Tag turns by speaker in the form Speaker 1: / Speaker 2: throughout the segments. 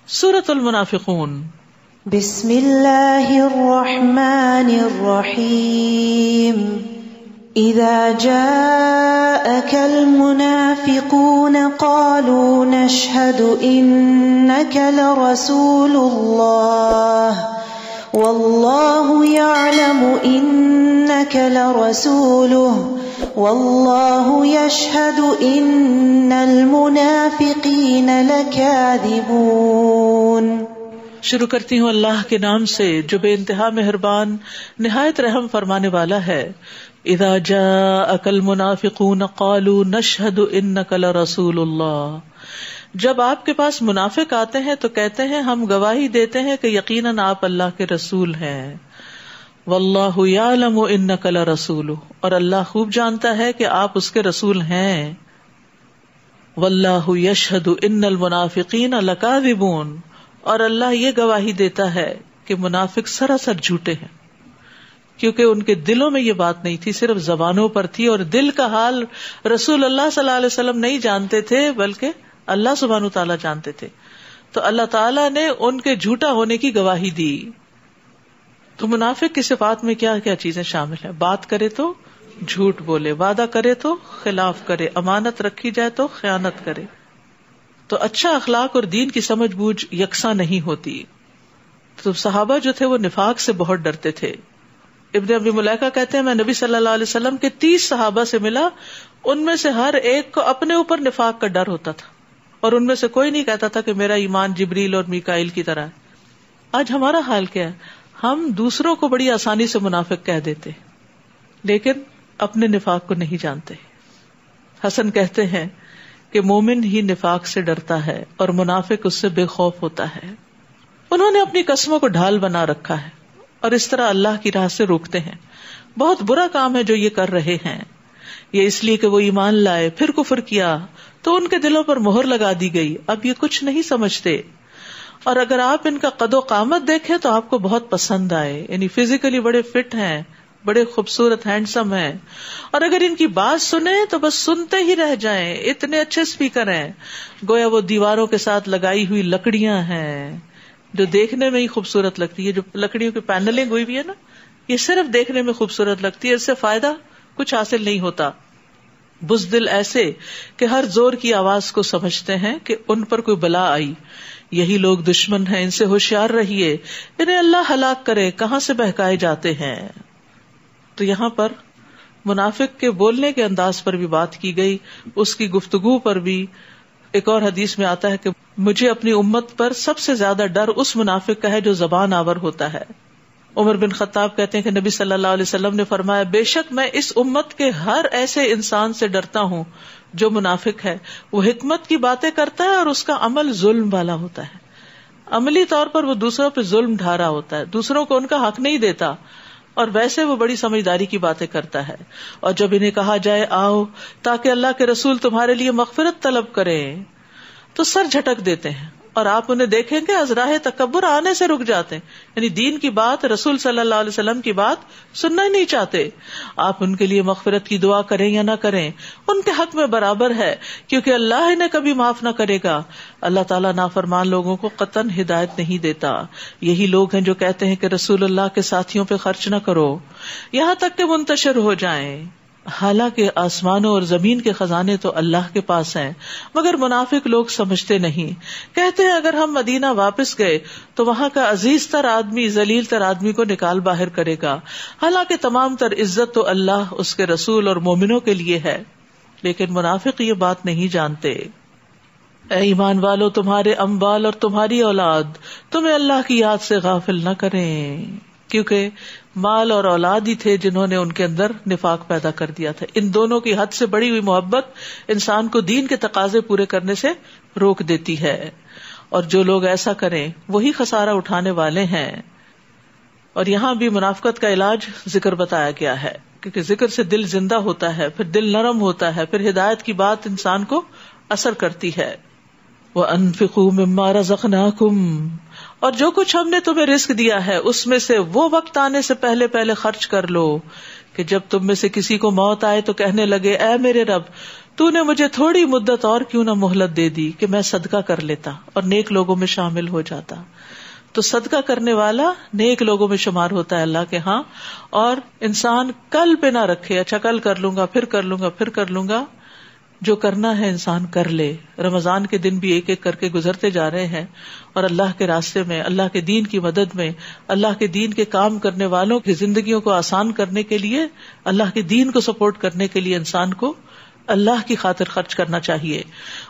Speaker 1: سورۃ المنافقون.
Speaker 2: بسم اللہ الرحمن الرحیم. اذا جاءك المنافقون قالوا نشهد انك لرسول الله والله يعلم انك لرسوله والله يشهد ان المنافقين لكاذبون.
Speaker 1: شروع کرتی ہوں اللہ کے نام سے جو بے انتہا مہربان نہایت رحم فرمانے والا ہے. اذا جاءك المنافقون قالوا نشهد انك لرسول الله. جب آپ کے پاس منافق آتے ہیں تو کہتے ہیں ہم گواہی دیتے ہیں کہ یقیناً آپ اللہ کے رسول ہیں. واللہ یعلم انک لرسولہ. اور اللہ خوب جانتا ہے کہ آپ اس کے رسول ہیں. واللہ یشہد ان المنافقین لکاذبون. اور اللہ یہ گواہی دیتا ہے کہ منافق سراسر جھوٹے ہیں، کیونکہ ان کے دلوں میں یہ بات نہیں تھی، صرف زبانوں پر تھی، اور دل کا حال رسول اللہ صلی اللہ علیہ وسلم نہیں جانتے تھے بلکہ اللہ سبحانہ تعالیٰ جانتے تھے. تو اللہ تعالیٰ نے ان کے جھوٹا ہونے کی گواہی دی. تو منافق کی صفات میں کیا کیا چیزیں شامل ہیں؟ بات کرے تو جھوٹ بولے، وعدہ کرے تو خلاف کرے، امانت رکھی جائے تو خیانت کرے. تو اچھا اخلاق اور دین کی سمجھ بوجھ یکساں نہیں ہوتی. تو صحابہ جو تھے وہ نفاق سے بہت ڈرتے تھے. ابن ابی ملیکہ کہتے ہیں میں نبی صلی اللہ علیہ وسلم کے 30 صحابہ سے ملا، ان میں سے ہر ایک کو اپنے اوپر نفاق کا ڈر ہوتا تھا، اور ان میں سے کوئی نہیں کہتا تھا کہ میرا ایمان جبریل اور میکائیل کی طرح ہے. آج ہمارا حال کیا ہے؟ ہم دوسروں کو بڑی آسانی سے منافق کہہ دیتے لیکن اپنے نفاق کو نہیں جانتے. حسن کہتے ہیں کہ مومن ہی نفاق سے ڈرتا ہے اور منافق اس سے بے خوف ہوتا ہے. انہوں نے اپنی قسموں کو ڈھال بنا رکھا ہے اور اس طرح اللہ کی راہ سے روکتے ہیں. بہت برا کام ہے جو یہ کر رہے ہیں. یہ اس لیے کہ وہ ایمان لائے پھر کفر کیا تو ان کے دلوں پر مہر لگا دی گئی. اب یہ کچھ نہیں سمجھتے، اور اگر آپ ان کا قد و قامت دیکھیں تو آپ کو بہت پسند آئے. یعنی فزیکلی بڑے فٹ ہیں، بڑے خوبصورت ہینڈسم ہیں، اور اگر ان کی بات سنیں تو بس سنتے ہی رہ جائیں. اتنے اچھے اسپیکر ہیں، گویا وہ دیواروں کے ساتھ لگائی ہوئی لکڑیاں ہیں جو دیکھنے میں ہی خوبصورت لگتی ہے. جو لکڑیوں کی پینلنگ ہوئی بھی ہے نا، یہ صرف دیکھنے میں خوبصورت لگتی ہے، اس سے فائدہ کچھ حاصل نہیں ہوتا. بزدل ایسے کہ ہر زور کی آواز کو سمجھتے ہیں کہ ان پر کوئی بلا آئی. یہی لوگ دشمن ہیں، ان سے ہوشیار رہیے، انہیں اللہ ہلاک کرے، کہاں سے بہکائے جاتے ہیں. تو یہاں پر منافق کے بولنے کے انداز پر بھی بات کی گئی، اس کی گفتگو پر بھی. ایک اور حدیث میں آتا ہے کہ مجھے اپنی امت پر سب سے زیادہ ڈر اس منافق کا ہے جو زبان آور ہوتا ہے. عمر بن خطاب کہتے ہیں کہ نبی صلی اللہ علیہ وسلم نے فرمایا بے شک میں اس امت کے ہر ایسے انسان سے ڈرتا ہوں جو منافق ہے. وہ حکمت کی باتیں کرتا ہے اور اس کا عمل ظلم والا ہوتا ہے. عملی طور پر وہ دوسروں پہ ظلم ڈھا رہا ہوتا ہے، دوسروں کو ان کا حق نہیں دیتا، اور ویسے وہ بڑی سمجھداری کی باتیں کرتا ہے. اور جب انہیں کہا جائے آؤ تاکہ اللہ کے رسول تمہارے لیے مغفرت طلب کریں تو سر جھٹک دیتے ہیں، اور آپ انہیں دیکھیں گے ازراہ تکبر آنے سے رک جاتے ہیں. یعنی دین کی بات، رسول صلی اللہ علیہ وسلم کی بات سننا ہی نہیں چاہتے. آپ ان کے لیے مغفرت کی دعا کریں یا نہ کریں ان کے حق میں برابر ہے، کیونکہ اللہ انہیں کبھی معاف نہ کرے گا. اللہ تعالیٰ نافرمان لوگوں کو قطعاً ہدایت نہیں دیتا. یہی لوگ ہیں جو کہتے ہیں کہ رسول اللہ کے ساتھیوں پہ خرچ نہ کرو یہاں تک کہ منتشر ہو جائیں، حالانکہ آسمانوں اور زمین کے خزانے تو اللہ کے پاس ہیں. مگر منافق لوگ سمجھتے نہیں. کہتے ہیں اگر ہم مدینہ واپس گئے تو وہاں کا عزیز تر آدمی ذلیل تر آدمی کو نکال باہر کرے گا، حالانکہ تمام تر عزت تو اللہ، اس کے رسول اور مومنوں کے لیے ہے. لیکن منافق یہ بات نہیں جانتے. اے ایمان والو، تمہارے اموال اور تمہاری اولاد تمہیں اللہ کی یاد سے غافل نہ کریں، کیونکہ مال اور اولاد ہی تھے جنہوں نے ان کے اندر نفاق پیدا کر دیا تھا. ان دونوں کی حد سے بڑی ہوئی محبت انسان کو دین کے تقاضے پورے کرنے سے روک دیتی ہے، اور جو لوگ ایسا کریں وہی خسارہ اٹھانے والے ہیں. اور یہاں بھی منافقت کا علاج ذکر بتایا گیا ہے، کیونکہ ذکر سے دل زندہ ہوتا ہے، پھر دل نرم ہوتا ہے، پھر ہدایت کی بات انسان کو اثر کرتی ہے. وَأَنفِقُوا مِمَّا رَزَقْنَاكُمْ، اور جو کچھ ہم نے تمہیں رزق دیا ہے اس میں سے وہ وقت آنے سے پہلے پہلے خرچ کر لو کہ جب تم میں سے کسی کو موت آئے تو کہنے لگے اے میرے رب تو نے مجھے تھوڑی مدت اور کیوں نہ مہلت دے دی کہ میں صدقہ کر لیتا اور نیک لوگوں میں شامل ہو جاتا. تو صدقہ کرنے والا نیک لوگوں میں شمار ہوتا ہے اللہ کے ہاں. اور انسان کل پہ نہ رکھے, اچھا کل کر لوں گا, پھر کر لوں گا, پھر کر لوں گا. جو کرنا ہے انسان کر لے. رمضان کے دن بھی ایک ایک کر کے گزرتے جا رہے ہیں, اور اللہ کے راستے میں, اللہ کے دین کی مدد میں, اللہ کے دین کے کام کرنے والوں کی زندگیوں کو آسان کرنے کے لیے, اللہ کے دین کو سپورٹ کرنے کے لیے انسان کو اللہ کی خاطر خرچ کرنا چاہیے.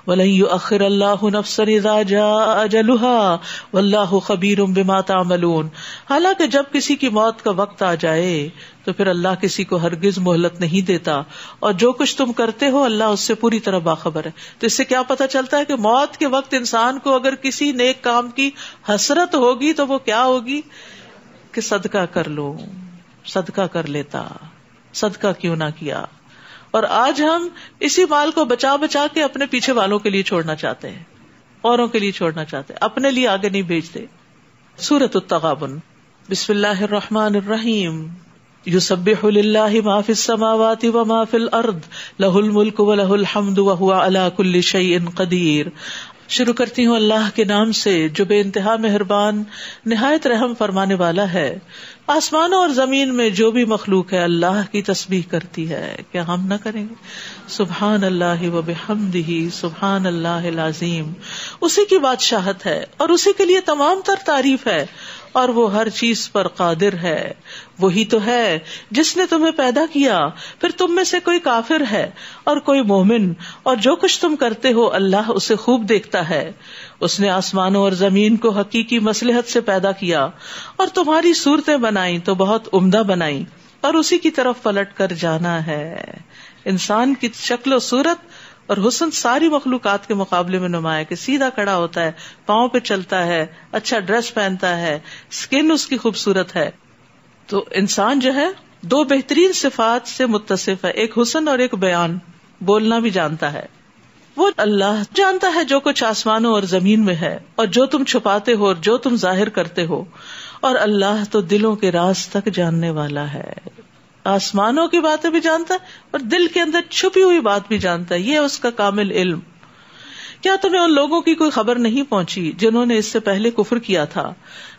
Speaker 1: وَلَن يُؤَخِّرَ اللَّهُ نَفْسًا إِذَا جَاءَ أَجَلُهَا وَاللَّهُ خَبِيرٌ بِمَا تَعْمَلُونَ. حالانکہ جب کسی کی موت کا وقت آ جائے تو پھر اللہ کسی کو ہرگز مہلت نہیں دیتا, اور جو کچھ تم کرتے ہو اللہ اس سے پوری طرح باخبر ہے. تو اس سے کیا پتہ چلتا ہے کہ موت کے وقت انسان کو اگر کسی نیک کام کی حسرت ہوگی تو وہ کیا ہوگی کہ صدقہ کر لو, صدقہ کر لیتا, صدقہ کیوں نہ کیا. اور آج ہم اسی مال کو بچا بچا کے اپنے پیچھے والوں کے لیے چھوڑنا چاہتے ہیں, اوروں کے لیے چھوڑنا چاہتے ہیں, اپنے لیے آگے نہیں بھیجتے. سورۃ التغابن. بسم اللہ الرحمن الرحیم. یسبح للہ ما فی السماوات وما فی الارض لہ الملک ولہ الحمد وہو علی کل شیء قدیر. شروع کرتی ہوں اللہ کے نام سے جو بے انتہا مہربان نہایت رحم فرمانے والا ہے. آسمانوں اور زمین میں جو بھی مخلوق ہے اللہ کی تسبیح کرتی ہے, کیا ہم نہ کریں گے؟ سبحان اللہ و بحمدہ سبحان اللہ العظیم. اسی کی بادشاہت ہے اور اسی کے لیے تمام تر تعریف ہے, اور وہ ہر چیز پر قادر ہے. وہی تو ہے جس نے تمہیں پیدا کیا, پھر تم میں سے کوئی کافر ہے اور کوئی مومن, اور جو کچھ تم کرتے ہو اللہ اسے خوب دیکھتا ہے. اس نے آسمانوں اور زمین کو حقیقی مصلحت سے پیدا کیا اور تمہاری صورتیں بنائیں تو بہت عمدہ بنائیں, اور اسی کی طرف پلٹ کر جانا ہے. انسان کی شکل و صورت اور حسن ساری مخلوقات کے مقابلے میں نمایاں, کہ سیدھا کھڑا ہوتا ہے, پاؤں پہ چلتا ہے, اچھا ڈریس پہنتا ہے, اسکن اس کی خوبصورت ہے. تو انسان جو ہے دو بہترین صفات سے متصف ہے, ایک حسن اور ایک بیان, بولنا بھی جانتا ہے. وہ اللہ جانتا ہے جو کچھ آسمانوں اور زمین میں ہے, اور جو تم چھپاتے ہو اور جو تم ظاہر کرتے ہو, اور اللہ تو دلوں کے راز تک جاننے والا ہے. آسمانوں کی باتیں بھی جانتا ہے اور دل کے اندر چھپی ہوئی بات بھی جانتا ہے, یہ اس کا کامل علم. کیا تمہیں ان لوگوں کی کوئی خبر نہیں پہنچی جنہوں نے اس سے پہلے کفر کیا تھا,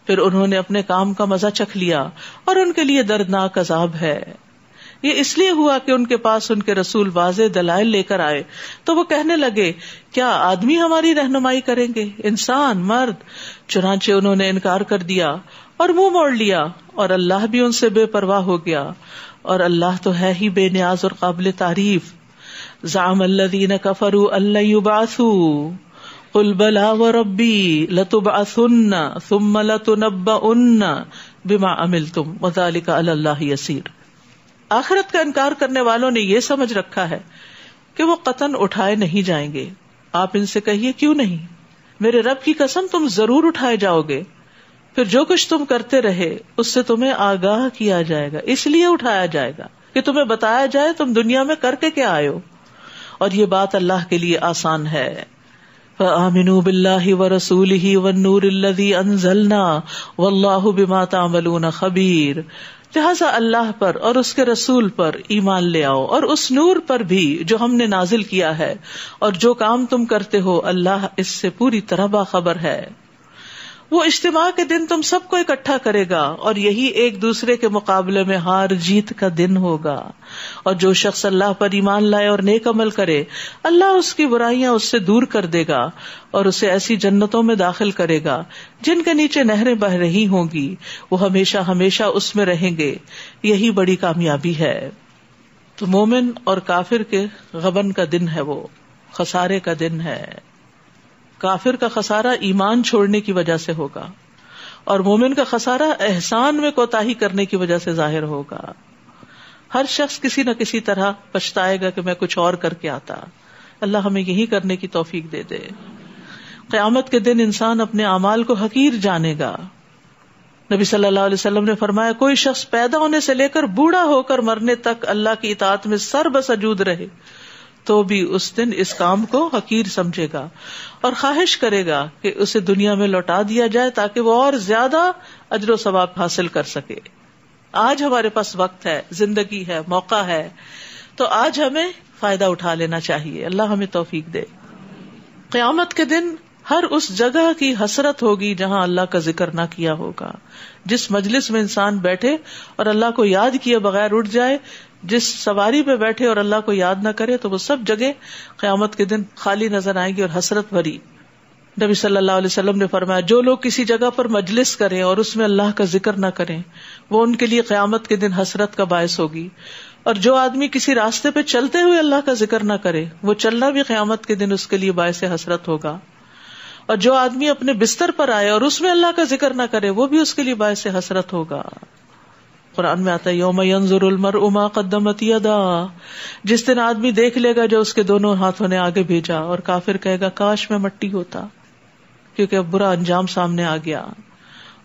Speaker 1: پھر انہوں نے اپنے کام کا مزہ چکھ لیا اور ان کے لیے دردناک عذاب ہے. یہ اس لیے ہوا کہ ان کے پاس ان کے رسول واضح دلائل لے کر آئے تو وہ کہنے لگے کیا آدمی ہماری رہنمائی کریں گے, انسان, مرد. چنانچہ انہوں نے انکار کر دیا اور منہ موڑ لیا, اور اللہ بھی ان سے بے پرواہ ہو گیا, اور اللہ تو ہے ہی بے نیاز اور قابل تعریف. زعم الذین کفروا ان لن یبعثوا قل بلی وربی لتبعثن ثم لتنبؤن بما عملتم وذلک علی اللہ یسیر. آخرت کا انکار کرنے والوں نے یہ سمجھ رکھا ہے کہ وہ قطعاً اٹھائے نہیں جائیں گے. آپ ان سے کہیے کیوں نہیں, میرے رب کی قسم تم ضرور اٹھائے جاؤ گے, پھر جو کچھ تم کرتے رہے اس سے تمہیں آگاہ کیا جائے گا, اس لیے اٹھایا جائے گا کہ تمہیں بتایا جائے تم دنیا میں کر کے کیا آئے ہو, اور یہ بات اللہ کے لیے آسان ہے. فآمنوا باللہ ورسولہ والنور الذی انزلنا واللہ بما تعملون خبیر. لہٰذا اللہ پر اور اس کے رسول پر ایمان لے آؤ, اور اس نور پر بھی جو ہم نے نازل کیا ہے, اور جو کام تم کرتے ہو اللہ اس سے پوری طرح باخبر ہے. وہ اجتماع کے دن تم سب کو اکٹھا کرے گا, اور یہی ایک دوسرے کے مقابلے میں ہار جیت کا دن ہوگا. اور جو شخص اللہ پر ایمان لائے اور نیک عمل کرے اللہ اس کی برائیاں اس سے دور کر دے گا, اور اسے ایسی جنتوں میں داخل کرے گا جن کے نیچے نہریں بہ رہی ہوں گی, وہ ہمیشہ ہمیشہ اس میں رہیں گے. یہی بڑی کامیابی ہے. تو مومن اور کافر کے غبن کا دن ہے, وہ خسارے کا دن ہے. کافر کا خسارہ ایمان چھوڑنے کی وجہ سے ہوگا, اور مومن کا خسارہ احسان میں کوتاہی کرنے کی وجہ سے ظاہر ہوگا. ہر شخص کسی نہ کسی طرح پچھتائے گا کہ میں کچھ اور کر کے آتا. اللہ ہمیں یہی کرنے کی توفیق دے دے. قیامت کے دن انسان اپنے اعمال کو حقیر جانے گا. نبی صلی اللہ علیہ وسلم نے فرمایا کوئی شخص پیدا ہونے سے لے کر بوڑھا ہو کر مرنے تک اللہ کی اطاعت میں سر بسجود رہے تو بھی اس دن اس کام کو حقیر سمجھے گا, اور خواہش کرے گا کہ اسے دنیا میں لوٹا دیا جائے تاکہ وہ اور زیادہ اجر و ثواب حاصل کر سکے. آج ہمارے پاس وقت ہے, زندگی ہے, موقع ہے, تو آج ہمیں فائدہ اٹھا لینا چاہیے. اللہ ہمیں توفیق دے. قیامت کے دن ہر اس جگہ کی حسرت ہوگی جہاں اللہ کا ذکر نہ کیا ہوگا. جس مجلس میں انسان بیٹھے اور اللہ کو یاد کیے بغیر اٹھ جائے، جس سواری پہ بیٹھے اور اللہ کو یاد نہ کرے، تو وہ سب جگہ قیامت کے دن خالی نظر آئیں گی اور حسرت بھری. نبی صلی اللہ علیہ وسلم نے فرمایا، جو لوگ کسی جگہ پر مجلس کریں اور اس میں اللہ کا ذکر نہ کریں، وہ ان کے لیے قیامت کے دن حسرت کا باعث ہوگی. اور جو آدمی کسی راستے پہ چلتے ہوئے اللہ کا ذکر نہ کرے، وہ چلنا بھی قیامت کے دن اس کے لیے باعث حسرت ہوگا. اور جو آدمی اپنے بستر پر آئے اور اس میں اللہ کا ذکر نہ کرے، وہ بھی اس کے لیے باعث حسرت ہوگا. قرآن میں آتا ہے، یوم ینظر المرء ما قدمت یداہ، جس دن آدمی دیکھ لے گا جو اس کے دونوں ہاتھوں نے آگے بھیجا، اور کافر کہے گا کاش میں مٹی ہوتا، کیونکہ اب برا انجام سامنے آ گیا.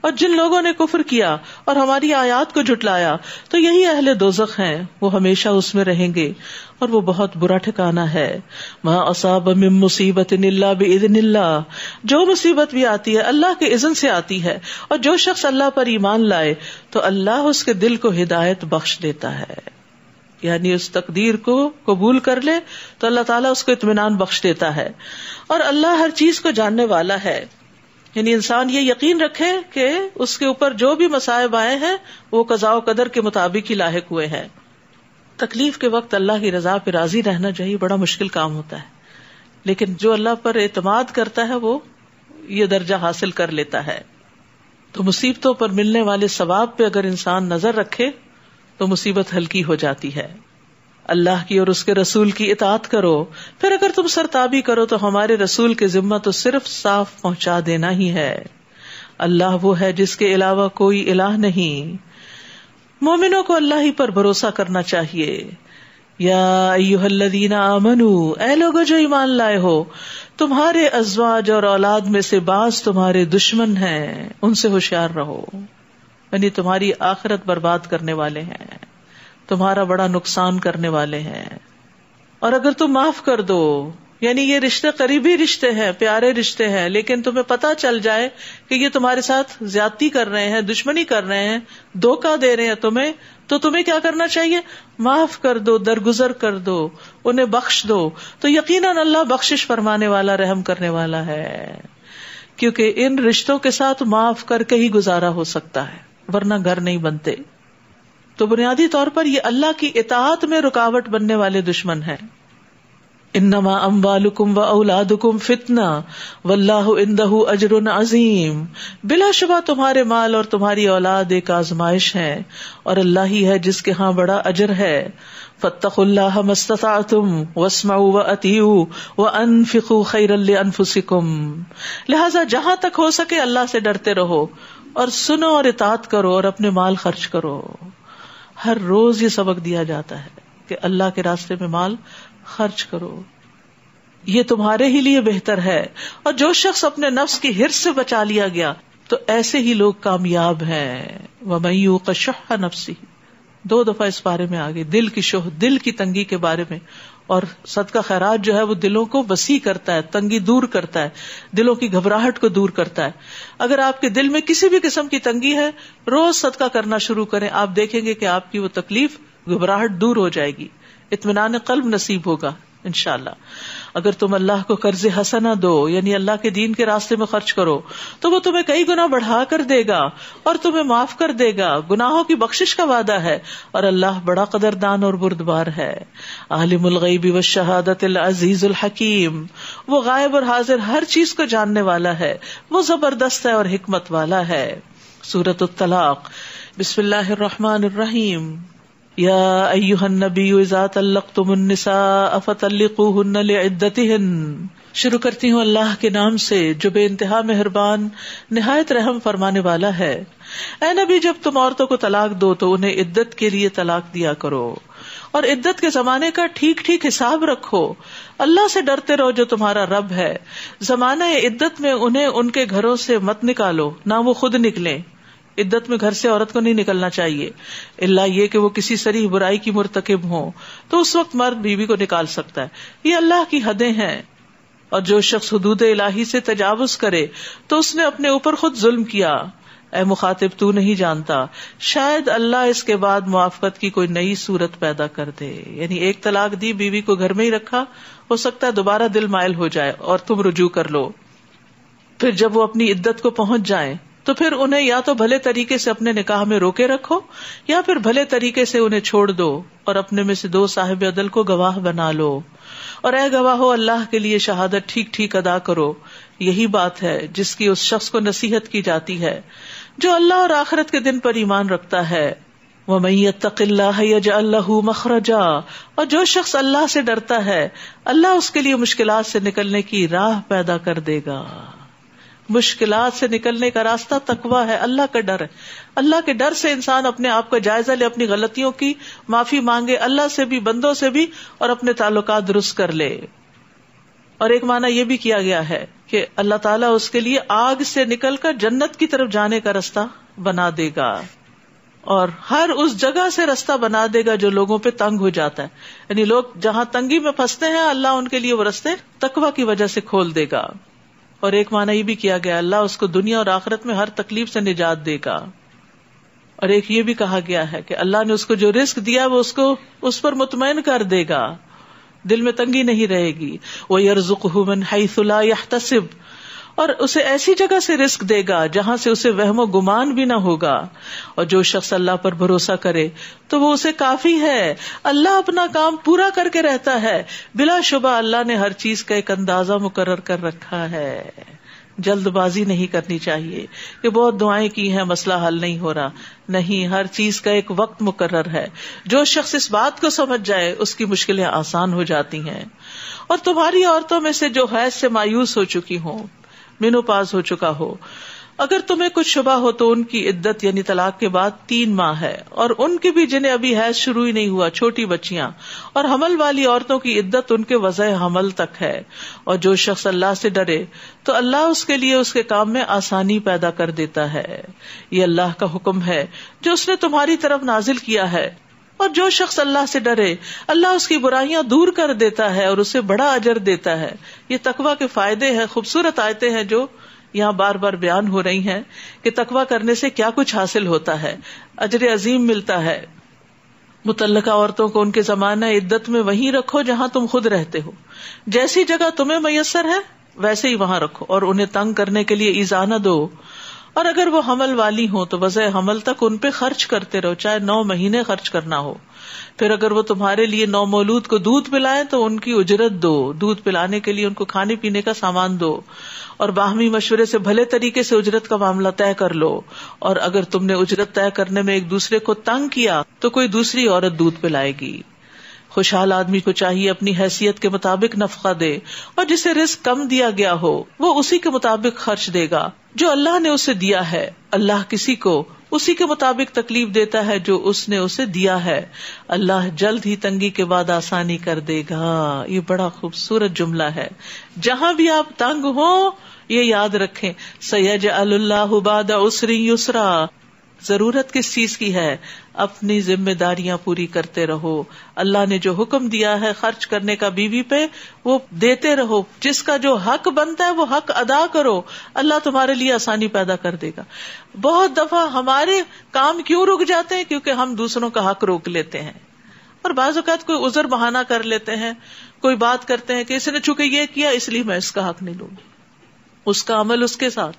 Speaker 1: اور جن لوگوں نے کفر کیا اور ہماری آیات کو جھٹلایا تو یہی اہل دوزخ ہیں، وہ ہمیشہ اس میں رہیں گے اور وہ بہت برا ٹھکانہ ہے. ما اصاب من مصیبت الا باذن اللہ، جو مصیبت بھی آتی ہے اللہ کے اذن سے آتی ہے. اور جو شخص اللہ پر ایمان لائے تو اللہ اس کے دل کو ہدایت بخش دیتا ہے، یعنی اس تقدیر کو قبول کر لے تو اللہ تعالیٰ اس کو اطمینان بخش دیتا ہے. اور اللہ ہر چیز کو جاننے والا ہے، یعنی انسان یہ یقین رکھے کہ اس کے اوپر جو بھی مصائب آئے ہیں وہ قضاء و قدر کے مطابق ہی لاحق ہوئے ہیں. تکلیف کے وقت اللہ کی رضا پہ راضی رہنا چاہیے، بڑا مشکل کام ہوتا ہے، لیکن جو اللہ پر اعتماد کرتا ہے وہ یہ درجہ حاصل کر لیتا ہے. تو مصیبتوں پر ملنے والے ثواب پہ اگر انسان نظر رکھے تو مصیبت ہلکی ہو جاتی ہے. اللہ کی اور اس کے رسول کی اطاعت کرو، پھر اگر تم سرتابی کرو تو ہمارے رسول کے ذمہ تو صرف صاف پہنچا دینا ہی ہے. اللہ وہ ہے جس کے علاوہ کوئی الہ نہیں. مومنوں کو اللہ ہی پر بھروسہ کرنا چاہیے. یا ایھا الذین آمنوا، اے لوگو جو ایمان لائے ہو، تمہارے ازواج اور اولاد میں سے بعض تمہارے دشمن ہیں، ان سے ہوشیار رہو، یعنی تمہاری آخرت برباد کرنے والے ہیں، تمہارا بڑا نقصان کرنے والے ہیں. اور اگر تم معاف کر دو، یعنی یہ رشتے قریبی رشتے ہیں، پیارے رشتے ہیں، لیکن تمہیں پتہ چل جائے کہ یہ تمہارے ساتھ زیادتی کر رہے ہیں، دشمنی کر رہے ہیں، دھوکہ دے رہے ہیں تمہیں، تو تمہیں کیا کرنا چاہیے؟ معاف کر دو، درگزر کر دو، انہیں بخش دو. تو یقیناً اللہ بخشش فرمانے والا، رحم کرنے والا ہے، کیونکہ ان رشتوں کے ساتھ معاف کر کے ہی گزارا ہو سکتا ہے، ورنہ گھر نہیں بنتے. تو بنیادی طور پر یہ اللہ کی اطاعت میں رکاوٹ بننے والے دشمن ہیں. انما اموالکم و اولادکم فتنہ واللہ عندہ اجر عظیم، بلا شبہ تمہارے مال اور تمہاری اولاد ایک آزمائش ہے اور اللہ ہی ہے جس کے ہاں بڑا اجر ہے. فاتقوا اللہ ما استطعتم واسمعوا واطیعوا وانفقوا خیرا لانفسکم، لہذا جہاں تک ہو سکے اللہ سے ڈرتے رہو اور سنو اور اطاعت کرو اور اپنے مال خرچ کرو. ہر روز یہ سبق دیا جاتا ہے کہ اللہ کے راستے میں مال خرچ کرو، یہ تمہارے ہی لیے بہتر ہے. اور جو شخص اپنے نفس کی حرص سے بچا لیا گیا تو ایسے ہی لوگ کامیاب ہیں. وَمَن یوق شح نفسہ، 2 دفعہ اس بارے میں آگے، دل کی شح، دل کی تنگی کے بارے میں. اور صدقہ خیرات جو ہے وہ دلوں کو وسیع کرتا ہے، تنگی دور کرتا ہے، دلوں کی گھبراہٹ کو دور کرتا ہے. اگر آپ کے دل میں کسی بھی قسم کی تنگی ہے، روز صدقہ کرنا شروع کریں، آپ دیکھیں گے کہ آپ کی وہ تکلیف، گھبراہٹ دور ہو جائے گی، اطمینان قلب نصیب ہوگا انشاءاللہ. اگر تم اللہ کو قرض حسنہ دو، یعنی اللہ کے دین کے راستے میں خرچ کرو، تو وہ تمہیں کئی گنا بڑھا کر دے گا اور تمہیں معاف کر دے گا. گناہوں کی بخشش کا وعدہ ہے اور اللہ بڑا قدردان اور بردبار ہے. عالم الغیب والشہادۃ العزیز الحکیم، وہ غائب اور حاضر ہر چیز کو جاننے والا ہے، وہ زبردست ہے اور حکمت والا ہے. سورۃ الطلاق، بسم اللہ الرحمن الرحیم. یا ایھا النبی اذا طلقتم النساء فطلقوہن لعدتہن. شروع کرتی ہوں اللہ کے نام سے جو بے انتہا مہربان، نہایت رحم فرمانے والا ہے. اے نبی، جب تم عورتوں کو طلاق دو تو انہیں عدت کے لیے طلاق دیا کرو اور عدت کے زمانے کا ٹھیک ٹھیک حساب رکھو. اللہ سے ڈرتے رہو جو تمہارا رب ہے. زمانہ عدت میں انہیں ان کے گھروں سے مت نکالو، نہ وہ خود نکلیں. عدت میں گھر سے عورت کو نہیں نکلنا چاہیے، الا یہ کہ وہ کسی صریح برائی کی مرتکب ہو، تو اس وقت مرد بیوی کو نکال سکتا ہے. یہ اللہ کی حدیں ہیں، اور جو شخص حدود الہی سے تجاوز کرے تو اس نے اپنے اوپر خود ظلم کیا. اے مخاطب تو نہیں جانتا، شاید اللہ اس کے بعد موافقت کی کوئی نئی صورت پیدا کر دے. یعنی ایک طلاق دی، بیوی کو گھر میں ہی رکھا، ہو سکتا ہے دوبارہ دل مائل ہو جائے اور تم رجوع کر لو. پھر جب وہ اپنی عدت کو پہنچ جائیں تو پھر انہیں یا تو بھلے طریقے سے اپنے نکاح میں روکے رکھو، یا پھر بھلے طریقے سے انہیں چھوڑ دو اور اپنے میں سے 2 صاحب عدل کو گواہ بنا لو. اور اے گواہو، اللہ کے لیے شہادت ٹھیک ٹھیک ادا کرو. یہی بات ہے جس کی اس شخص کو نصیحت کی جاتی ہے جو اللہ اور آخرت کے دن پر ایمان رکھتا ہے. وَمَن يَتَّقِ اللَّهَ يَجْعَل لَّهُ مَخْرَجًا، اور جو شخص اللہ سے ڈرتا ہے اللہ اس کے لیے مشکلات سے نکلنے کی راہ پیدا کر دے گا. مشکلات سے نکلنے کا راستہ تقویٰ ہے، اللہ کا ڈر ہے. اللہ کے ڈر سے انسان اپنے آپ کا جائزہ لے، اپنی غلطیوں کی معافی مانگے، اللہ سے بھی، بندوں سے بھی، اور اپنے تعلقات درست کر لے. اور ایک معنی یہ بھی کیا گیا ہے کہ اللہ تعالیٰ اس کے لیے آگ سے نکل کر جنت کی طرف جانے کا رستہ بنا دے گا، اور ہر اس جگہ سے رستہ بنا دے گا جو لوگوں پہ تنگ ہو جاتا ہے. یعنی لوگ جہاں تنگی میں پھنستے ہیں اللہ ان کے لیے وہ رستے تقویٰ کی وجہ سے کھول دے گا. اور ایک معنی یہ بھی کیا گیا اللہ اس کو دنیا اور آخرت میں ہر تکلیف سے نجات دے گا. اور ایک یہ بھی کہا گیا ہے کہ اللہ نے اس کو جو رزق دیا وہ اس کو اس پر مطمئن کر دے گا، دل میں تنگی نہیں رہے گی. وَيَرْزُقْهُ مِنْ حَيْثُ لَا يَحْتَسِبُ، اور اسے ایسی جگہ سے رزق دے گا جہاں سے اسے وہم و گمان بھی نہ ہوگا. اور جو شخص اللہ پر بھروسہ کرے تو وہ اسے کافی ہے. اللہ اپنا کام پورا کر کے رہتا ہے. بلا شبہ اللہ نے ہر چیز کا ایک اندازہ مقرر کر رکھا ہے. جلد بازی نہیں کرنی چاہیے کہ بہت دعائیں کی ہیں مسئلہ حل نہیں ہو رہا. نہیں، ہر چیز کا ایک وقت مقرر ہے. جو شخص اس بات کو سمجھ جائے اس کی مشکلیں آسان ہو جاتی ہیں. اور تمہاری عورتوں میں سے جو حیض سے مایوس ہو چکی ہوں، مینو پاز ہو چکا ہو، اگر تمہیں کچھ شبہ ہو تو ان کی عدت یعنی طلاق کے بعد 3 ماہ ہے. اور ان کی بھی جنہیں ابھی حیض شروع ہی نہیں ہوا، چھوٹی بچیاں اور حمل والی عورتوں کی عدت ان کے وضع حمل تک ہے. اور جو شخص اللہ سے ڈرے تو اللہ اس کے لیے اس کے کام میں آسانی پیدا کر دیتا ہے. یہ اللہ کا حکم ہے جو اس نے تمہاری طرف نازل کیا ہے. اور جو شخص اللہ سے ڈرے اللہ اس کی برائیاں دور کر دیتا ہے اور اسے بڑا اجر دیتا ہے. یہ تقویٰ کے فائدے ہیں. خوبصورت آیتیں ہیں جو یہاں بار بار بیان ہو رہی ہیں کہ تقویٰ کرنے سے کیا کچھ حاصل ہوتا ہے، اجر عظیم ملتا ہے. مطلقہ عورتوں کو ان کے زمانہ عدت میں وہیں رکھو جہاں تم خود رہتے ہو. جیسی جگہ تمہیں میسر ہے ویسے ہی وہاں رکھو اور انہیں تنگ کرنے کے لیے ایذا نہ دو. اور اگر وہ حمل والی ہوں تو وضع حمل تک ان پہ خرچ کرتے رہو، چاہے 9 مہینے خرچ کرنا ہو. پھر اگر وہ تمہارے لیے نومولود کو دودھ پلائیں تو ان کی اجرت دو. دودھ پلانے کے لیے ان کو کھانے پینے کا سامان دو، اور باہمی مشورے سے بھلے طریقے سے اجرت کا معاملہ طے کر لو. اور اگر تم نے اجرت طے کرنے میں ایک دوسرے کو تنگ کیا تو کوئی دوسری عورت دودھ پلائے گی. خوشحال آدمی کو چاہیے اپنی حیثیت کے مطابق نفقہ دے، اور جسے رزق کم دیا گیا ہو وہ اسی کے مطابق خرچ دے گا جو اللہ نے اسے دیا ہے. اللہ کسی کو اسی کے مطابق تکلیف دیتا ہے جو اس نے اسے دیا ہے. اللہ جلد ہی تنگی کے بعد آسانی کر دے گا. یہ بڑا خوبصورت جملہ ہے. جہاں بھی آپ تنگ ہو یہ یاد رکھیں، سیجعل اللہ بعد عسر یسرا. ضرورت کس چیز کی ہے؟ اپنی ذمہ داریاں پوری کرتے رہو. اللہ نے جو حکم دیا ہے خرچ کرنے کا بیوی پہ وہ دیتے رہو. جس کا جو حق بنتا ہے وہ حق ادا کرو. اللہ تمہارے لیے آسانی پیدا کر دے گا. بہت دفعہ ہمارے کام کیوں رک جاتے ہیں؟ کیونکہ ہم دوسروں کا حق روک لیتے ہیں. اور بعض اوقات کوئی عذر بہانہ کر لیتے ہیں، کوئی بات کرتے ہیں کہ اس نے چونکہ یہ کیا اس لیے میں اس کا حق نہیں لوں گی. اس کا عمل اس کے ساتھ.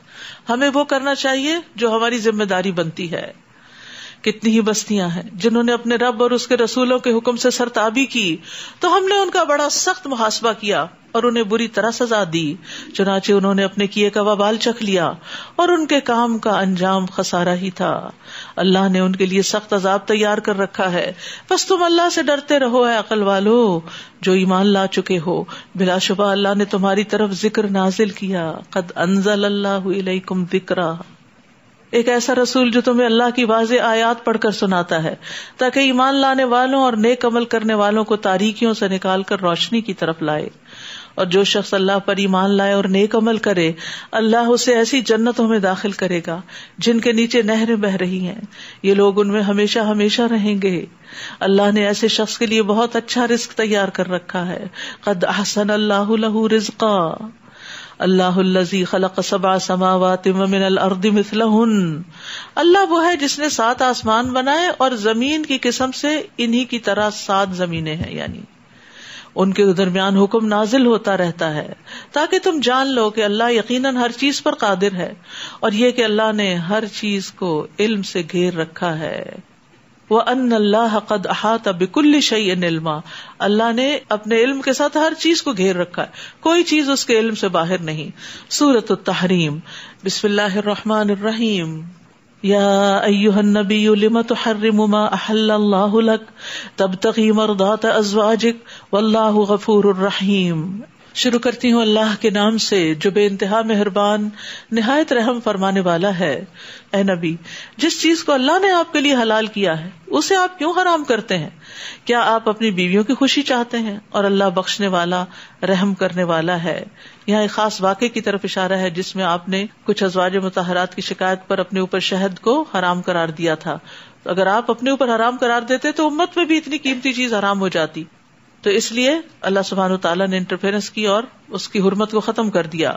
Speaker 1: ہمیں وہ کرنا چاہیے جو ہماری ذمہ داری بنتی ہے. کتنی ہی بستیاں ہیں جنہوں نے اپنے رب اور اس کے رسولوں کے حکم سے سرتابی کی تو ہم نے ان کا بڑا سخت محاسبہ کیا اور انہیں بری طرح سزا دی. چنانچہ انہوں نے اپنے کیے کا وبال چکھ لیا اور ان کے کام کا انجام خسارہ ہی تھا. اللہ نے ان کے لیے سخت عذاب تیار کر رکھا ہے. بس تم اللہ سے ڈرتے رہو اے عقل والو جو ایمان لا چکے ہو. بلا شبہ اللہ نے تمہاری طرف ذکر نازل کیا. قد انزل اللہ الیکم ذکرا، ایک ایسا رسول جو تمہیں اللہ کی واضح آیات پڑھ کر سناتا ہے تاکہ ایمان لانے والوں اور نیک عمل کرنے والوں کو تاریکیوں سے نکال کر روشنی کی طرف لائے. اور جو شخص اللہ پر ایمان لائے اور نیک عمل کرے اللہ اسے ایسی جنتوں میں داخل کرے گا جن کے نیچے نہریں بہ رہی ہیں. یہ لوگ ان میں ہمیشہ ہمیشہ رہیں گے. اللہ نے ایسے شخص کے لیے بہت اچھا رزق تیار کر رکھا ہے. قد احسن اللہ لہ رزقا، اللہ الذی خلق 7 سماوات ومن الارض مثلہن، اللہ وہ ہے جس نے 7 آسمان بنائے اور زمین کی قسم سے انہی کی طرح 7 زمینیں ہیں، یعنی ان کے درمیان حکم نازل ہوتا رہتا ہے تاکہ تم جان لو کہ اللہ یقیناً ہر چیز پر قادر ہے، اور یہ کہ اللہ نے ہر چیز کو علم سے گھیر رکھا ہے۔ وَأَنَّ اللَّهَ قَدْ أَحَاطَ بِكُلِّ شَيْءٍ عِلْمًا، اللہ نے اپنے علم کے ساتھ ہر چیز کو گھیر رکھا ہے، کوئی چیز اس کے علم سے باہر نہیں۔ سورۃ التحریم، بسم اللہ الرحمن الرحیم۔ یا ایھا النبی لم تحرم ما احل اللہ لک تبتغی مرضات ازواجک واللہ غفور الرحیم۔ شروع کرتی ہوں اللہ کے نام سے جو بے انتہا مہربان نہایت رحم فرمانے والا ہے۔ اے نبی، جس چیز کو اللہ نے آپ کے لیے حلال کیا ہے اسے آپ کیوں حرام کرتے ہیں؟ کیا آپ اپنی بیویوں کی خوشی چاہتے ہیں؟ اور اللہ بخشنے والا رحم کرنے والا ہے۔ یہاں ایک خاص واقعے کی طرف اشارہ ہے جس میں آپ نے کچھ ازواج مطہرات کی شکایت پر اپنے اوپر شہد کو حرام قرار دیا تھا۔ اگر آپ اپنے اوپر حرام قرار دیتے تو امت میں بھی اتنی قیمتی چیز حرام ہو جاتی، تو اس لیے اللہ سبحانہ وتعالیٰ نے انٹرفیرنس کی اور اس کی حرمت کو ختم کر دیا۔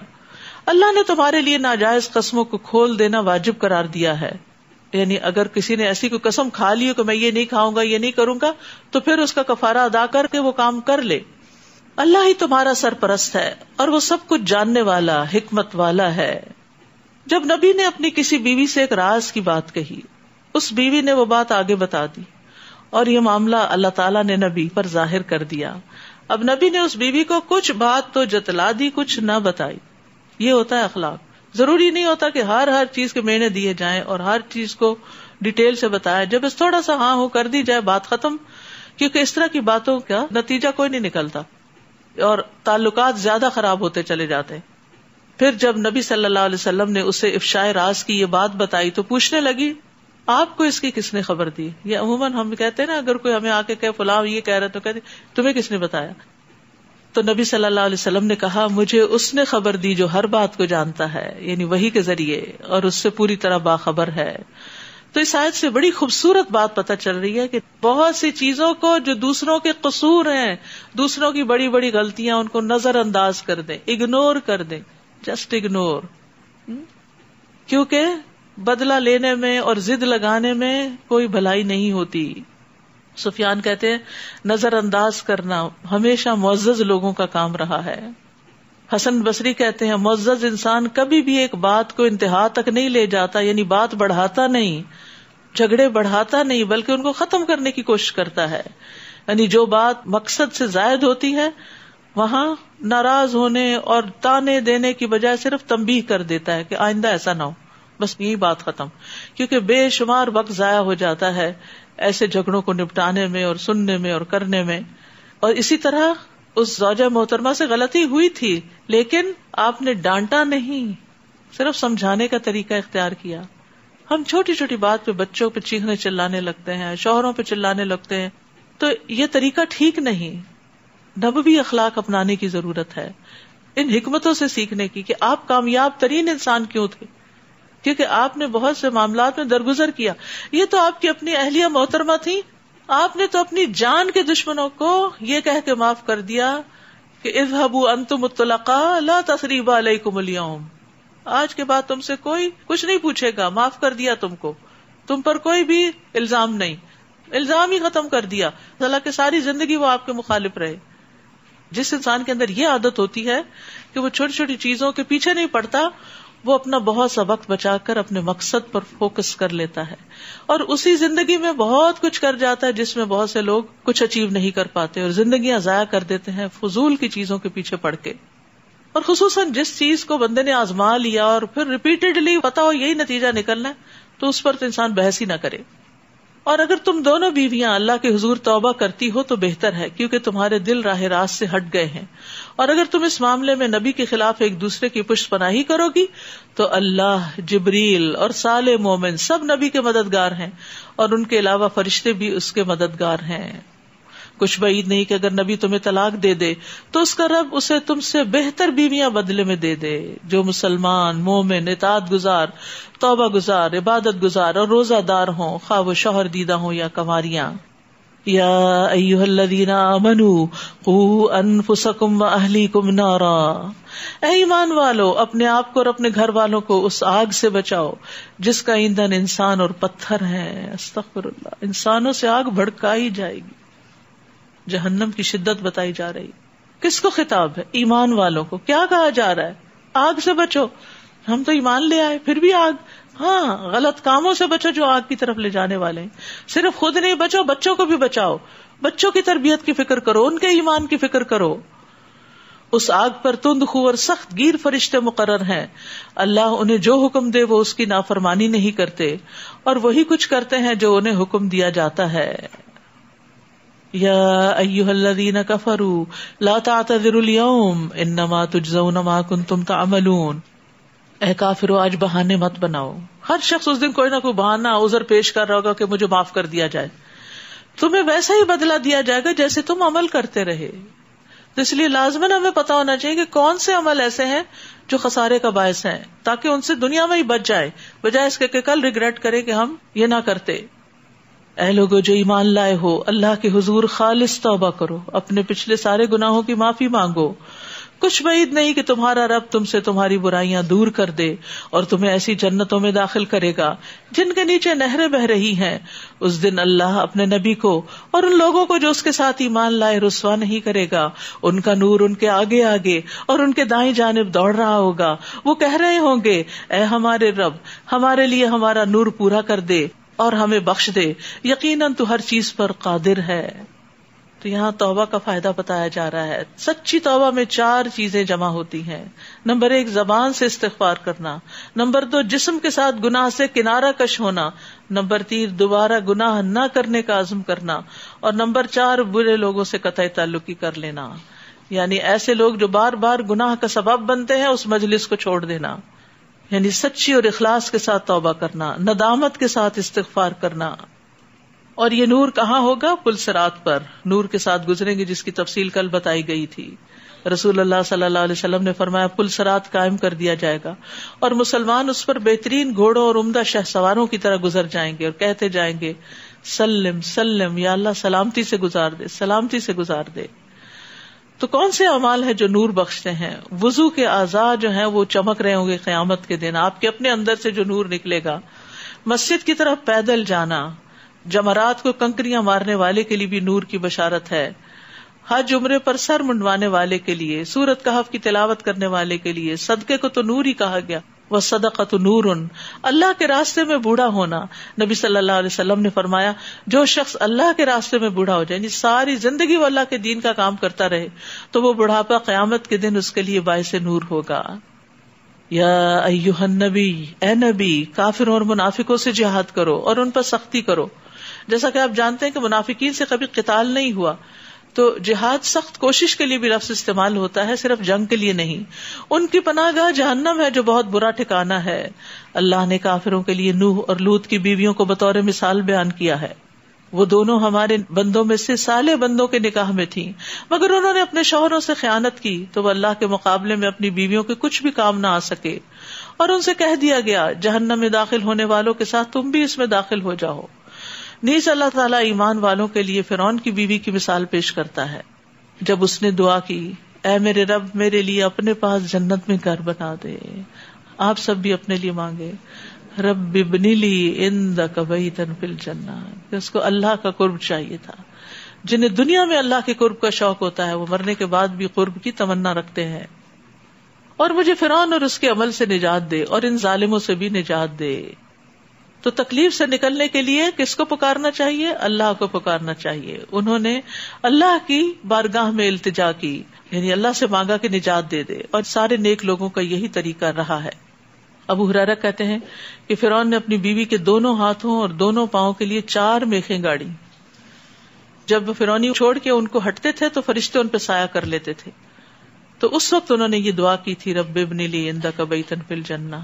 Speaker 1: اللہ نے تمہارے لیے ناجائز قسموں کو کھول دینا واجب قرار دیا ہے، یعنی اگر کسی نے ایسی کوئی قسم کھا لی ہو کہ میں یہ نہیں کھاؤں گا، یہ نہیں کروں گا، تو پھر اس کا کفارہ ادا کر کے وہ کام کر لے۔ اللہ ہی تمہارا سرپرست ہے اور وہ سب کچھ جاننے والا حکمت والا ہے۔ جب نبی نے اپنی کسی بیوی سے ایک راز کی بات کہی، اس بیوی نے وہ بات آگے بتا دی اور یہ معاملہ اللہ تعالیٰ نے نبی پر ظاہر کر دیا۔ اب نبی نے اس بیوی کو کچھ بات تو جتلا دی، کچھ نہ بتائی۔ یہ ہوتا ہے اخلاق۔ ضروری نہیں ہوتا کہ ہر چیز کے معنی دیے جائیں اور ہر چیز کو ڈیٹیل سے بتایا جائے، بس تھوڑا سا ہاں ہو کر دی جائے، بات ختم، کیونکہ اس طرح کی باتوں کا نتیجہ کوئی نہیں نکلتا اور تعلقات زیادہ خراب ہوتے چلے جاتے۔ پھر جب نبی صلی اللہ علیہ وسلم نے اسے افشائے راز کی یہ بات بتائی تو پوچھنے لگی، آپ کو اس کی کس نے خبر دی؟ یہ عموماً ہم کہتے ہیں نا، اگر کوئی ہمیں آ کے کہ فلاں یہ کہہ رہا تو کہتے تمہیں کس نے بتایا؟ تو نبی صلی اللہ علیہ وسلم نے کہا، مجھے اس نے خبر دی جو ہر بات کو جانتا ہے، یعنی وحی کے ذریعے، اور اس سے پوری طرح باخبر ہے۔ تو اس آیت سے بڑی خوبصورت بات پتہ چل رہی ہے کہ بہت سی چیزوں کو جو دوسروں کے قصور ہیں، دوسروں کی بڑی بڑی غلطیاں، ان کو نظر انداز کر دیں، اگنور کر دیں، جسٹ اگنور، کیونکہ بدلہ لینے میں اور ضد لگانے میں کوئی بھلائی نہیں ہوتی۔ سفیان کہتے ہیں نظر انداز کرنا ہمیشہ معزز لوگوں کا کام رہا ہے۔ حسن بصری کہتے ہیں معزز انسان کبھی بھی ایک بات کو انتہا تک نہیں لے جاتا، یعنی بات بڑھاتا نہیں، جھگڑے بڑھاتا نہیں، بلکہ ان کو ختم کرنے کی کوشش کرتا ہے۔ یعنی جو بات مقصد سے زائد ہوتی ہے وہاں ناراض ہونے اور تانے دینے کی بجائے صرف تنبیہ کر دیتا ہے کہ آئندہ ایسا نہ ہو، بس یہی بات ختم۔ کیونکہ بے شمار وقت ضائع ہو جاتا ہے ایسے جھگڑوں کو نپٹانے میں اور سننے میں اور کرنے میں۔ اور اسی طرح اس زوجہ محترمہ سے غلطی ہوئی تھی لیکن آپ نے ڈانٹا نہیں، صرف سمجھانے کا طریقہ اختیار کیا۔ ہم چھوٹی چھوٹی بات پہ بچوں پہ چیخنے چلانے لگتے ہیں، شوہروں پہ چلانے لگتے ہیں، تو یہ طریقہ ٹھیک نہیں۔ نبوی اخلاق اپنانے کی ضرورت ہے، ان حکمتوں سے سیکھنے کی کہ آپ کامیاب ترین انسان کیوں تھے، کیونکہ آپ نے بہت سے معاملات میں درگزر کیا۔ یہ تو آپ کی اپنی اہلیہ محترمہ تھی، آپ نے تو اپنی جان کے دشمنوں کو یہ کہہ کے معاف کر دیا کہ اذهبوا انتم الطلقاء لا تثریب علیکم اليوم، آج کے بعد تم سے کوئی کچھ نہیں پوچھے گا، معاف کر دیا تم کو، تم پر کوئی بھی الزام نہیں، الزام ہی ختم کر دیا۔ حالانکہ ساری زندگی وہ آپ کے مخالف رہے۔ جس انسان کے اندر یہ عادت ہوتی ہے کہ وہ چھوٹی چھوٹی چیزوں کے پیچھے نہیں پڑتا، وہ اپنا بہت سا وقت بچا کر اپنے مقصد پر فوکس کر لیتا ہے، اور اسی زندگی میں بہت کچھ کر جاتا ہے جس میں بہت سے لوگ کچھ اچیو نہیں کر پاتے اور زندگیاں ضائع کر دیتے ہیں فضول کی چیزوں کے پیچھے پڑ کے۔ اور خصوصاً جس چیز کو بندے نے آزما لیا اور پھر ریپیٹڈلی پتا ہو یہی نتیجہ نکلنا ہے، تو اس پر تو انسان بحث ہی نہ کرے۔ اور اگر تم دونوں بیویاں اللہ کے حضور توبہ کرتی ہو تو بہتر ہے، کیونکہ تمہارے دل راہ راست سے ہٹ گئے ہیں، اور اگر تم اس معاملے میں نبی کے خلاف ایک دوسرے کی پشت پناہی کرو گی تو اللہ، جبریل اور صالح مومن سب نبی کے مددگار ہیں، اور ان کے علاوہ فرشتے بھی اس کے مددگار ہیں۔ کچھ بعید نہیں کہ اگر نبی تمہیں طلاق دے دے تو اس کا رب اسے تم سے بہتر بیویاں بدلے میں دے دے، جو مسلمان، مومن، اطاعت گزار، توبہ گزار، عبادت گزار اور روزہ دار ہوں، خواہ وہ شوہر دیدہ ہوں یا کنواریاں۔ یا ایھا الذین آمنوا قوا انفسکم واہلیکم نارا، اے ایمان والو اپنے آپ کو اور اپنے گھر والوں کو اس آگ سے بچاؤ جس کا ایندھن انسان اور پتھر ہے. استغفر اللہ، انسانوں سے آگ بھڑکائی جائے گی. جہنم کی شدت بتائی جا رہی. کس کو خطاب ہے؟ ایمان والوں کو. کیا کہا جا رہا ہے؟ آگ سے بچو. ہم تو ایمان لے آئے پھر بھی آگ. ہاں، غلط کاموں سے بچو جو آگ کی طرف لے جانے والے ہیں. صرف خود نہیں بچو، بچوں کو بھی بچاؤ. بچوں کی تربیت کی فکر کرو، ان کے ایمان کی فکر کرو. اس آگ پر تند خو اور سخت گیر فرشتے مقرر ہیں. اللہ انہیں جو حکم دے وہ اس کی نافرمانی نہیں کرتے، اور وہی کچھ کرتے ہیں جو انہیں حکم دیا جاتا ہے. یا ایھا الذین کفروا لا تعتذروا اليوم انما تجزون ما کنتم تعملون. اے کافرو آج بہانے مت بناؤ. ہر شخص اس دن کوئی نہ کوئی بہانہ عذر پیش کر رہا ہوگا کہ مجھے معاف کر دیا جائے. تمہیں ویسا ہی بدلہ دیا جائے گا جیسے تم عمل کرتے رہے. تو اس لیے لازماً ہمیں پتا ہونا چاہیے کہ کون سے عمل ایسے ہیں جو خسارے کا باعث ہیں، تاکہ ان سے دنیا میں ہی بچ جائے، بجائے اس کے کہ کل ریگریٹ کرے کہ ہم یہ نہ کرتے. اے لوگو جو ایمان لائے ہو، اللہ کے حضور خالص توبہ کرو، اپنے پچھلے سارے گناہوں کی معافی مانگو. کچھ بعید نہیں کہ تمہارا رب تم سے تمہاری برائیاں دور کر دے اور تمہیں ایسی جنتوں میں داخل کرے گا جن کے نیچے نہریں بہ رہی ہیں. اس دن اللہ اپنے نبی کو اور ان لوگوں کو جو اس کے ساتھ ایمان لائے رسوا نہیں کرے گا. ان کا نور ان کے آگے آگے اور ان کے دائیں جانب دوڑ رہا ہوگا. وہ کہہ رہے ہوں گے، اے ہمارے رب، ہمارے لیے ہمارا نور پورا کر دے اور ہمیں بخش دے، یقیناً تو ہر چیز پر قادر ہے. تو یہاں توبہ کا فائدہ بتایا جا رہا ہے. سچی توبہ میں 4 چیزیں جمع ہوتی ہیں. نمبر 1 زبان سے استغفار کرنا. نمبر 2 جسم کے ساتھ گناہ سے کنارہ کش ہونا. نمبر 3 دوبارہ گناہ نہ کرنے کا عزم کرنا. اور نمبر 4 برے لوگوں سے قطع تعلقی کر لینا، یعنی ایسے لوگ جو بار بار گناہ کا سبب بنتے ہیں اس مجلس کو چھوڑ دینا. یعنی سچی اور اخلاص کے ساتھ توبہ کرنا، ندامت کے ساتھ استغفار کرنا. اور یہ نور کہاں ہوگا؟ پل صراط پر نور کے ساتھ گزریں گے، جس کی تفصیل کل بتائی گئی تھی. رسول اللہ صلی اللہ علیہ وسلم نے فرمایا پل صراط قائم کر دیا جائے گا اور مسلمان اس پر بہترین گھوڑوں اور عمدہ شہ سواروں کی طرح گزر جائیں گے اور کہتے جائیں گے سلم سلم، یا اللہ سلامتی سے گزار دے، سلامتی سے گزار دے. تو کون سے اعمال ہیں جو نور بخشتے ہیں؟ وضو کے اعضاء جو ہیں وہ چمک رہے ہوں گے قیامت کے دن، آپ کے اپنے اندر سے جو نور نکلے گا. مسجد کی طرف پیدل جانا، جمرات کو کنکریاں مارنے والے کے لیے بھی نور کی بشارت ہے. حج عمرے پر سر منڈوانے والے کے لیے، سورۃ کہف کی تلاوت کرنے والے کے لیے. صدقے کو تو نور ہی کہا گیا، وَالصَّدَقَةُ نُورٌ. اللہ کے راستے میں بوڑھا ہونا، نبی صلی اللہ علیہ وسلم نے فرمایا جو شخص اللہ کے راستے میں بوڑھا ہو جائے، یعنی ساری زندگی وہ اللہ کے دین کا کام کرتا رہے، تو وہ بڑھاپا قیامت کے دن اس کے لیے باعث نور ہوگا. یا ایھا النبی، اے نبی، کافروں اور منافقوں سے جہاد کرو اور ان پر سختی کرو. جیسا کہ آپ جانتے ہیں کہ منافقین سے کبھی قتال نہیں ہوا، تو جہاد سخت کوشش کے لیے بھی لفظ استعمال ہوتا ہے، صرف جنگ کے لیے نہیں. ان کی پناہ گاہ جہنم ہے جو بہت برا ٹھکانہ ہے. اللہ نے کافروں کے لیے نوح اور لوط کی بیویوں کو بطور مثال بیان کیا ہے. وہ دونوں ہمارے بندوں میں سے صالح بندوں کے نکاح میں تھیں، مگر انہوں نے اپنے شوہروں سے خیانت کی تو وہ اللہ کے مقابلے میں اپنی بیویوں کے کچھ بھی کام نہ آ سکے، اور ان سے کہہ دیا گیا جہنم میں داخل ہونے والوں کے ساتھ تم بھی اس میں داخل ہو جاؤ. نیز اللہ تعالیٰ ایمان والوں کے لیے فرعون کی بیوی کی مثال پیش کرتا ہے جب اس نے دعا کی، اے میرے رب میرے لیے اپنے پاس جنت میں گھر بنا دے. آپ سب بھی اپنے لیے مانگے رب ابن لی عندک بیتا فی الجنہ. اس کو اللہ کا قرب چاہیے تھا. جنہیں دنیا میں اللہ کے قرب کا شوق ہوتا ہے وہ مرنے کے بعد بھی قرب کی تمنا رکھتے ہیں. اور مجھے فرعون اور اس کے عمل سے نجات دے اور ان ظالموں سے بھی نجات دے. تو تکلیف سے نکلنے کے لیے کس کو پکارنا چاہیے؟ اللہ کو پکارنا چاہیے. انہوں نے اللہ کی بارگاہ میں التجا کی، یعنی اللہ سے مانگا کہ نجات دے دے، اور سارے نیک لوگوں کا یہی طریقہ رہا ہے. ابو ہریرہ کہتے ہیں کہ فرعون نے اپنی بیوی کے دونوں ہاتھوں اور دونوں پاؤں کے لیے 4 میخیں گاڑی. جب فرعونی چھوڑ کے ان کو ہٹتے تھے تو فرشتے ان پہ سایہ کر لیتے تھے. تو اس وقت انہوں نے یہ دعا کی تھی رب ابن لی عندک بیتا فی الجنہ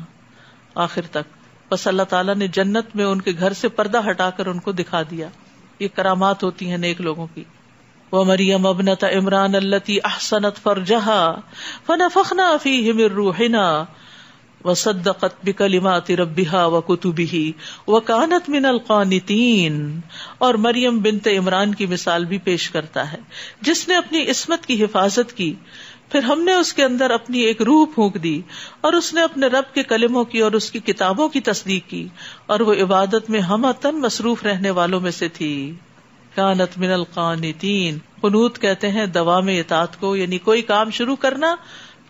Speaker 1: آخر تک. بس اللہ تعالیٰ نے جنت میں ان کے گھر سے پردہ ہٹا کر ان کو دکھا دیا. یہ کرامات ہوتی ہیں نیک لوگوں کی. وَمَرْيَمَ ابْنَتَ عِمْرَانَ الَّتِي أَحْصَنَتْ فَرْجَهَا فَنَفَخْنَا فِيهِ مِن رُّوحِنَا وصدقت بکلمات ربها وکتبہ وکانت من القانتین. اور مریم بنت عمران کی مثال بھی پیش کرتا ہے جس نے اپنی عصمت کی حفاظت کی، پھر ہم نے اس کے اندر اپنی ایک روح پھونک دی اور اس نے اپنے رب کے کلموں کی اور اس کی کتابوں کی تصدیق کی، اور وہ عبادت میں ہمہ مصروف رہنے والوں میں سے تھی. کانت من القانتین. قنوت کہتے ہیں دوام اطاعت کو، یعنی کوئی کام شروع کرنا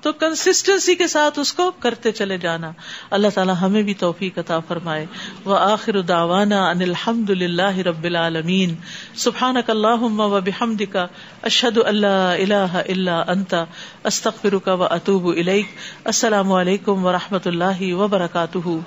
Speaker 1: تو کنسسٹنسی کے ساتھ اس کو کرتے چلے جانا. اللہ تعالی ہمیں بھی توفیق عطا فرمائے. وآخر دعوانا ان الحمد للہ رب العالمین. سبحانک اللہم وبحمدک اشہد ان لا الہ الا انت استغفرک واتوب الیک. السلام علیکم ورحمۃ اللہ وبرکاتہ.